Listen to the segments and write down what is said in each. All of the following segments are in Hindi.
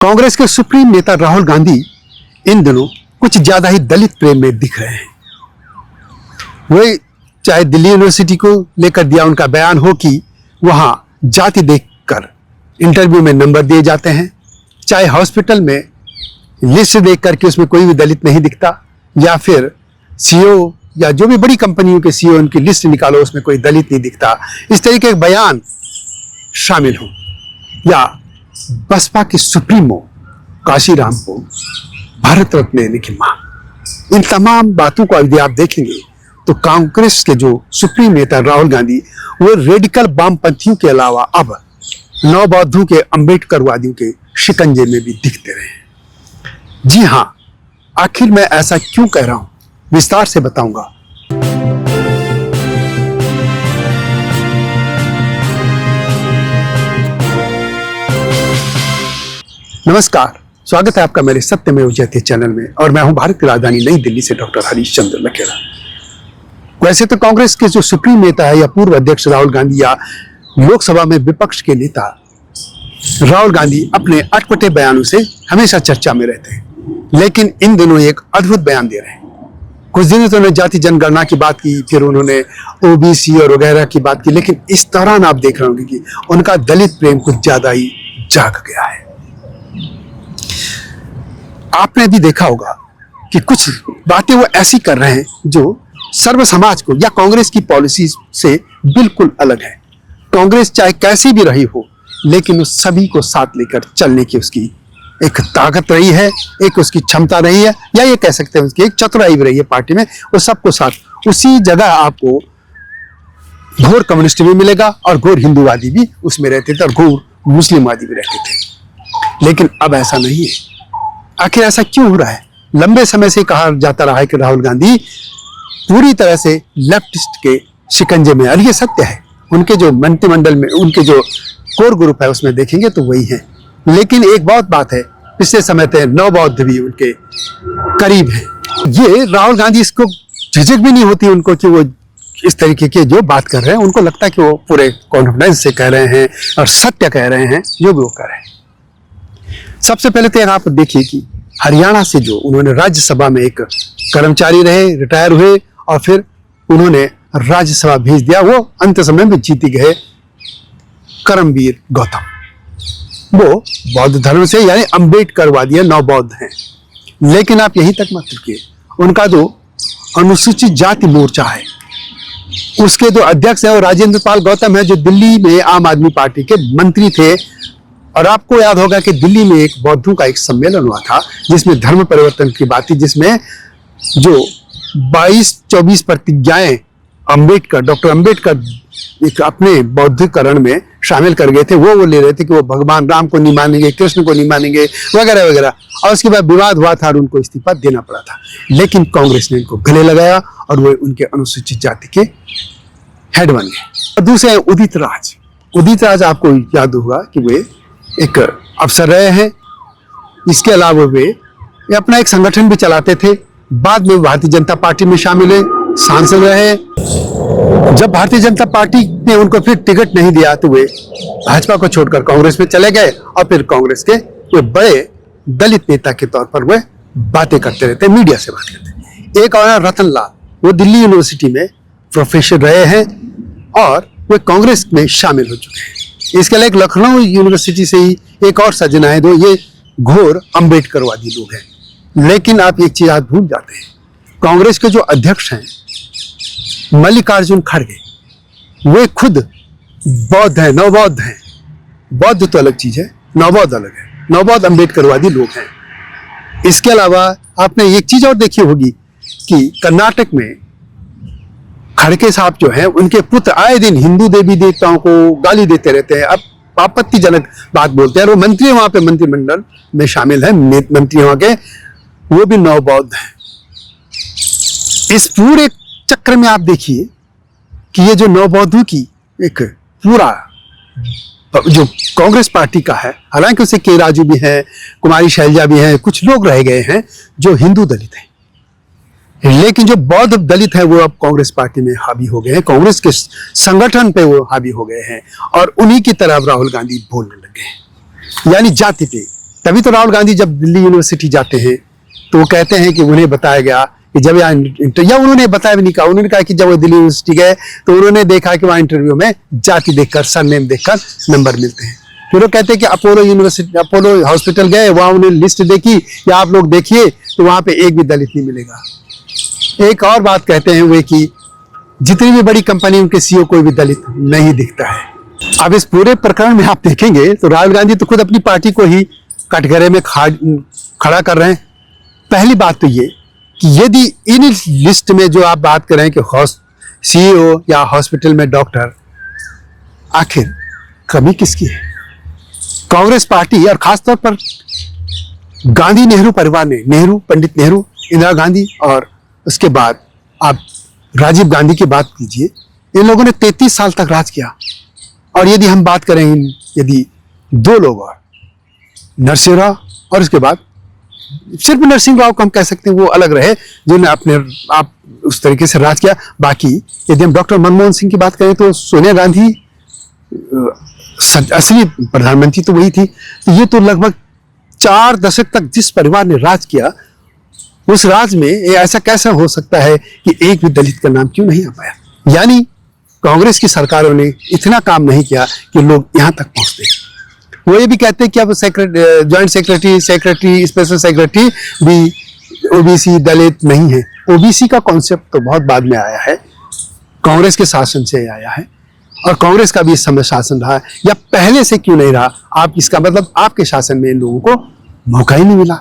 कांग्रेस के सुप्रीम नेता राहुल गांधी इन दिनों कुछ ज्यादा ही दलित प्रेम में दिख रहे हैं। वही चाहे दिल्ली यूनिवर्सिटी को लेकर दिया उनका बयान हो कि वहां जाति देखकर इंटरव्यू में नंबर दिए जाते हैं, चाहे हॉस्पिटल में लिस्ट देख करके उसमें कोई भी दलित नहीं दिखता, या फिर सीईओ या जो भी बड़ी कंपनियों के सीईओ उनकी लिस्ट निकालो उसमें कोई दलित नहीं दिखता, इस तरीके के बयान शामिल हो, या बसपा के सुप्रीमो काशीराम को भारत रत्न देने की मांग, इन तमाम बातों को यदि आप देखेंगे तो कांग्रेस के जो सुप्रीम नेता राहुल गांधी वो रेडिकल वामपंथियों के अलावा अब नवबौद्धों के अंबेडकरवादियों के शिकंजे में भी दिखते रहे। जी हां, आखिर मैं ऐसा क्यों कह रहा हूं विस्तार से बताऊंगा। नमस्कार, स्वागत है आपका मेरे सत्यमेव जयते चैनल में और मैं हूं भारत की राजधानी नई दिल्ली से डॉक्टर हरीश चंद्र लखेड़ा। वैसे तो कांग्रेस के जो सुप्रीम नेता है या पूर्व अध्यक्ष राहुल गांधी या लोकसभा में विपक्ष के नेता राहुल गांधी अपने अटपटे बयानों से हमेशा चर्चा में रहते हैं, लेकिन इन दिनों एक अद्भुत बयान दे रहे हैं। कुछ दिन तो उन्होंने जाति जनगणना की बात की, फिर उन्होंने ओबीसी और वगैरह की बात की, लेकिन इस दौरान आप देख रहे होंगे कि उनका दलित प्रेम कुछ ज्यादा ही जाग गया है। आपने भी देखा होगा कि कुछ बातें वो ऐसी कर रहे हैं जो सर्व समाज को या कांग्रेस की पॉलिसी से बिल्कुल अलग है। कांग्रेस चाहे कैसी भी रही हो, लेकिन उस सभी को साथ लेकर चलने की उसकी एक ताकत रही है, एक उसकी क्षमता रही है, या ये कह सकते हैं उसकी एक चतुराई भी रही है पार्टी में। वो सबको साथ, उसी जगह आपको घोर कम्युनिस्ट भी मिलेगा और घोर हिंदूवादी भी उसमें रहते थे और घोर मुस्लिमवादी भी रहते थे, लेकिन अब ऐसा नहीं है। आखिर ऐसा क्यों हो रहा है? लंबे समय से कहा जाता रहा है कि राहुल गांधी पूरी तरह से लेफ्टिस्ट के शिकंजे में, और ये सत्य है। उनके जो मंत्रिमंडल में उनके जो कोर ग्रुप है उसमें देखेंगे तो वही है, लेकिन एक बहुत बात है, पिछले समय थे नवबौद्ध भी उनके करीब है। ये राहुल गांधी इसको झिझक भी नहीं होती उनको कि वो इस तरीके की जो बात कर रहे हैं, उनको लगता है कि वो पूरे कॉन्फिडेंस से कह रहे हैं और सत्य कह रहे हैं जो भी वो कर रहे हैं। सबसे पहले तो आप देखिए कि हरियाणा से जो उन्होंने राज्यसभा में एक कर्मचारी रहे, रिटायर हुए और फिर उन्होंने राज्यसभा भेज दिया, वो अंत समय में जीती गए करमवीर गौतम। वो बौद्ध धर्म से यानी अंबेडकरवादी नवबौद्ध हैं, लेकिन आप यहीं तक मत रुकिए। उनका जो अनुसूचित जाति मोर्चा है उसके जो अध्यक्ष है वो राजेंद्र पाल गौतम है, जो दिल्ली में आम आदमी पार्टी के मंत्री थे। और आपको याद होगा कि दिल्ली में एक बौद्धों का एक सम्मेलन हुआ था जिसमें धर्म परिवर्तन की बात थी, जिसमें जो 22-24 प्रतिज्ञाएं डॉक्टर अंबेडकर एक अपने बौद्धीकरण में शामिल कर गए थे। वो ले रहे थे कि वो भगवान राम को नहीं मानेंगे, कृष्ण को नहीं मानेंगे वगैरह वगैरह, और उसके बाद विवाद हुआ था और उनको इस्तीफा देना पड़ा था। लेकिन कांग्रेस ने इनको गले लगाया और वो उनके अनुसूचित जाति के हेड बन गए। दूसरे उदित राज। उदित राज आपको याद होगा कि वे एक अफसर रहे हैं, इसके अलावा वे अपना एक संगठन भी चलाते थे। बाद में भारतीय जनता पार्टी में शामिल हुए, सांसद रहे। जब भारतीय जनता पार्टी ने उनको फिर टिकट नहीं दिया तो वे भाजपा को छोड़कर कांग्रेस में चले गए और फिर कांग्रेस के वे बड़े दलित नेता के तौर पर वे बातें करते रहते, मीडिया से बात करते। एक और रतन लाल, वो दिल्ली यूनिवर्सिटी में प्रोफेसर रहे हैं और वे कांग्रेस में शामिल हो चुके हैं। इसके लिए एक लखनऊ यूनिवर्सिटी से ही एक और सज्जन है, दो ये घोर अंबेडकरवादी लोग हैं। लेकिन आप एक चीज आज भूल जाते हैं, कांग्रेस के जो अध्यक्ष हैं मल्लिकार्जुन खड़गे, वे खुद बौद्ध हैं, नवबौद्ध हैं। बौद्ध तो अलग चीज है, नवबौद्ध अलग है। नवबौद्ध अंबेडकरवादी लोग हैं। इसके अलावा आपने एक चीज और देखी होगी कि कर्नाटक में खड़गे साहब जो हैं उनके पुत्र आए दिन हिंदू देवी देवताओं को गाली देते रहते हैं, अब आपत्तिजनक बात बोलते हैं। और वो मंत्री वहां पे मंत्रिमंडल में शामिल है, मंत्री वहां के, वो भी नवबौद्ध हैं। इस पूरे चक्र में आप देखिए कि ये जो नवबौद्धों की एक पूरा जो कांग्रेस पार्टी का है, हालांकि उसे के राजू भी हैं, कुमारी शैलजा भी हैं, कुछ लोग रह गए हैं जो हिंदू दलित हैं, लेकिन जो बौद्ध दलित है वो अब कांग्रेस पार्टी में हावी हो गए हैं, कांग्रेस के संगठन पे वो हावी हो गए हैं और उन्हीं की तरफ राहुल गांधी बोलने लगे हैं, यानी जाति पे। तभी तो राहुल गांधी जब दिल्ली यूनिवर्सिटी जाते हैं तो वो कहते हैं कि उन्हें बताया गया कि जब यहाँ या उन्होंने बताया भी नहीं कहा, उन्होंने कहा कि जब वो दिल्ली यूनिवर्सिटी गए तो उन्होंने देखा कि वहाँ इंटरव्यू में जाति देखकर, सरनेम देखकर नंबर मिलते हैं। फिर वो कहते हैं कि अपोलो यूनिवर्सिटी, अपोलो हॉस्पिटल गए, वहाँ उन्हें लिस्ट देखी या आप लोग देखिए तो वहाँ पे एक भी दलित नहीं मिलेगा। एक और बात कहते हैं वे कि जितनी भी बड़ी कंपनी उनके सीईओ कोई भी दलित नहीं दिखता है। अब इस पूरे प्रकरण में आप देखेंगे तो राहुल गांधी तो खुद अपनी पार्टी को ही कटघरे में खड़ा कर रहे हैं। पहली बात तो ये कि यदि इन लिस्ट में जो आप बात कर रहे हैं कि सीईओ या हॉस्पिटल में डॉक्टर, आखिर कमी किसकी है? कांग्रेस पार्टी और खासतौर पर गांधी नेहरू परिवार ने, नेहरू, पंडित नेहरू, इंदिरा गांधी और उसके बाद आप राजीव गांधी की बात कीजिए, इन लोगों ने 33 साल तक राज किया। और यदि हम बात करें यदि दो लोग और नरसिंह राव और उसके बाद सिर्फ नरसिंह राव को हम कह सकते हैं वो अलग रहे जिन्होंने अपने आप उस तरीके से राज किया। बाकी यदि हम डॉक्टर मनमोहन सिंह की बात करें तो सोनिया गांधी असली प्रधानमंत्री तो वही थी। तो ये तो लगभग 4 दशक तक जिस परिवार ने राज किया, उस राज में ऐसा कैसा हो सकता है कि एक भी दलित का नाम क्यों नहीं आ पाया? यानी कांग्रेस की सरकारों ने इतना काम नहीं किया कि लोग यहां तक पहुंचते। वो ये भी कहते हैं कि अब ज्वाइंट सेक्रेटरी, स्पेशल सेक्रेटरी भी ओबीसी दलित नहीं है। ओबीसी का कॉन्सेप्ट तो बहुत बाद में आया है, कांग्रेस के शासन से आया है और कांग्रेस का भी इस समय शासन रहा है, या पहले से क्यों नहीं रहा? आप इसका मतलब आपके शासन में इन लोगों को मौका ही नहीं मिला,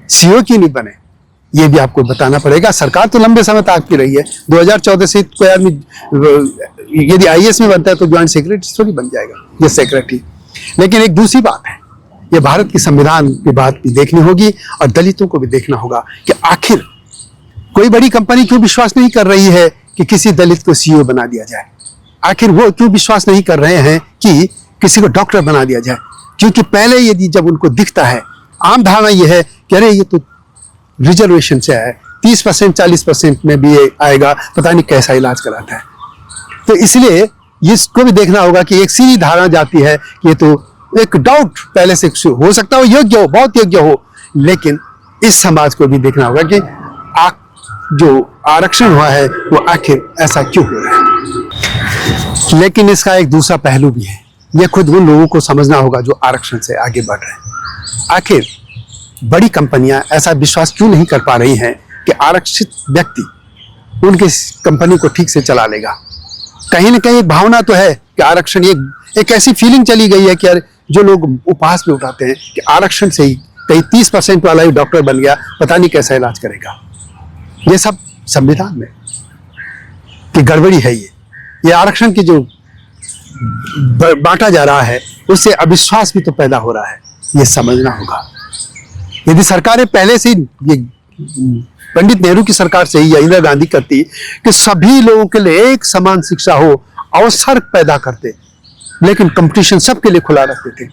सीईओ क्यों नहीं बने, ये भी आपको बताना पड़ेगा। सरकार तो लंबे समय तक आपकी रही है। 2014 से कोई आदमी यदि आईएएस में बनता है तो ज्वाइंट सेक्रेटरी थोड़ी बन जाएगा, ये सेक्रेटरी। लेकिन एक दूसरी बात है, ये भारत की संविधान की बात भी देखनी होगी और दलितों को भी देखना होगा कि आखिर कोई बड़ी कंपनी क्यों विश्वास नहीं कर रही है कि किसी दलित को सीईओ बना दिया जाए? आखिर वो क्यों विश्वास नहीं कर रहे हैं कि किसी को डॉक्टर बना दिया जाए? क्योंकि पहले यदि जब उनको दिखता है, आम धारणा ये है कि अरे ये तो रिजर्वेशन से है, 30% 40% में भी ये आएगा, पता नहीं कैसा इलाज कराता है। तो इसलिए इसको भी देखना होगा कि एक सीधी धारणा जाती है कि ये तो एक डाउट पहले से हो सकता हो, योग्य हो, बहुत योग्य हो, लेकिन इस समाज को भी देखना होगा कि जो आरक्षण हुआ है वो आखिर ऐसा क्यों हो रहा है। लेकिन इसका एक दूसरा पहलू भी है, ये खुद उन लोगों को समझना होगा जो आरक्षण से आगे बढ़ रहे हैं। आखिर बड़ी कंपनियां ऐसा विश्वास क्यों नहीं कर पा रही हैं कि आरक्षित व्यक्ति उनकी कंपनी को ठीक से चला लेगा? कहीं ना कहीं एक भावना तो है कि आरक्षण, एक ऐसी फीलिंग चली गई है कि जो लोग उपहास में उठाते हैं कि आरक्षण से ही कहीं 30% वाला ही डॉक्टर बन गया, पता नहीं कैसा इलाज करेगा। ये सब संविधान में की गड़बड़ी है। ये आरक्षण की जो बांटा जा रहा है उससे अविश्वास भी तो पैदा हो रहा है, ये समझना होगा। यदि सरकारें पहले से ये पंडित नेहरू की सरकार से ही या इंदिरा गांधी करती कि सभी लोगों के लिए एक समान शिक्षा हो, अवसर पैदा करते, लेकिन कंपटीशन सबके लिए खुला रखते थे।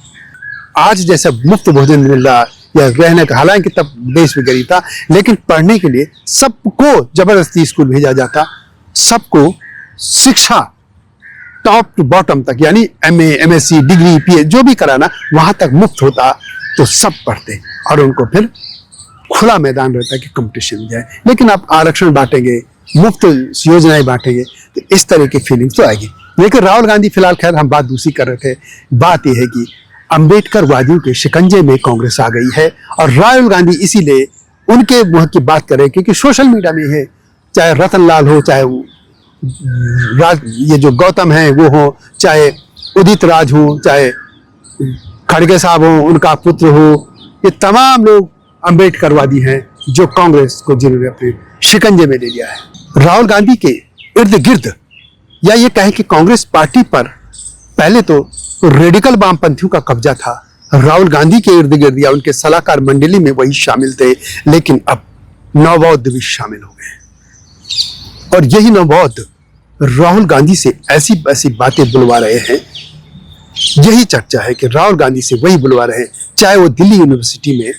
आज जैसा मुफ्त भोजन मिल रहा या रहने का, हालांकि तब देश भी गरीब था, लेकिन पढ़ने के लिए सबको जबरदस्ती स्कूल भेजा जाता, सबको शिक्षा टॉप टू बॉटम तक, यानी एमए, एमएससी, डिग्री, पीएच जो भी कराना वहां तक मुफ्त होता, तो सब पढ़ते और उनको फिर खुला मैदान रहता कि कंपटीशन हो जाए। लेकिन आप आरक्षण बांटेंगे, मुफ्त योजनाएं बांटेंगे, तो इस तरह की फीलिंग्स तो आएगी। लेकिन राहुल गांधी, फिलहाल खैर हम बात दूसरी कर रहे थे, बात यह है कि अंबेडकर वादियों के शिकंजे में कांग्रेस आ गई है और राहुल गांधी इसीलिए उनके मुंह की बात कर रहे हैं, क्योंकि सोशल मीडिया में है, चाहे रतनलाल हो, चाहे ये जो गौतम है वो हो, चाहे उदित राज हो, चाहे खड़गे साहब हो, उनका पुत्र हो, ये तमाम लोग अंबेडकरवादी हैं जो कांग्रेस को जिन्होंने अपने शिकंजे में ले लिया है। राहुल गांधी के इर्द गिर्द, या ये कहें कि कांग्रेस पार्टी पर पहले तो रेडिकल वामपंथियों का कब्जा था, राहुल गांधी के इर्द गिर्द या उनके सलाहकार मंडली में वही शामिल थे, लेकिन अब नवबौद्ध भी शामिल हो गए और यही नवबौद्ध राहुल गांधी से ऐसी ऐसी बातें बुलवा रहे हैं। यही चर्चा है कि राहुल गांधी से वही बुलवा रहे हैं, चाहे वो दिल्ली यूनिवर्सिटी में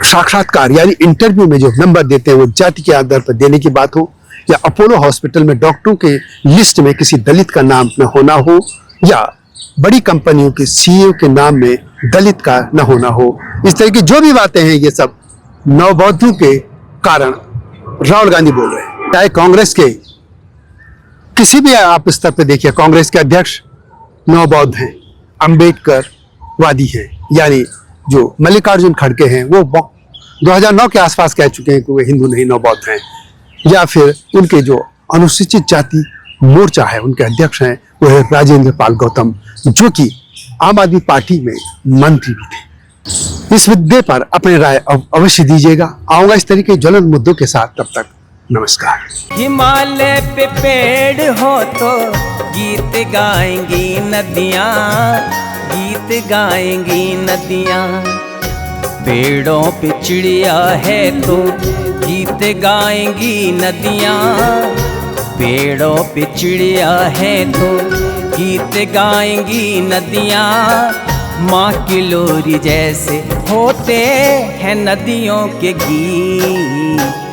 साक्षात्कार यानी इंटरव्यू में जो नंबर देते हैं वो जाति के आधार पर देने की बात हो, या अपोलो हॉस्पिटल में डॉक्टरों के लिस्ट में किसी दलित का नाम न होना हो, या बड़ी कंपनियों के सीईओ के नाम में दलित का न होना हो, इस तरह की जो भी बातें हैं ये सब नवबौद्धों के कारण राहुल गांधी बोल रहे हैं। चाहे कांग्रेस के किसी भी आप स्तर पे देखिए, कांग्रेस के अध्यक्ष नवबौद्ध हैं, अंबेडकर वादी हैं, यानी जो मल्लिकार्जुन खड़गे हैं वो 2009 के आसपास कह चुके हैं कि वो हिंदू नहीं नवबौद्ध हैं, या फिर उनके जो अनुसूचित जाति मोर्चा है उनके अध्यक्ष हैं वो है राजेंद्र पाल गौतम, जो कि आम आदमी पार्टी में मंत्री भी थे। इस मुद्दे पर अपनी राय अवश्य दीजिएगा। आऊंगा इस तरीके के ज्वलंत मुद्दों के साथ, तब तक नमस्कार। हिमालय पे पेड़ हो तो गीत गाएंगी नदियाँ, गीत गाएंगी नदियाँ। पेड़ों पे चिड़िया है तो गीत गाएंगी नदियाँ, पेड़ों पे चिड़िया है तो गीत गाएंगी नदियाँ। माँ की लोरी जैसे होते हैं नदियों के गीत।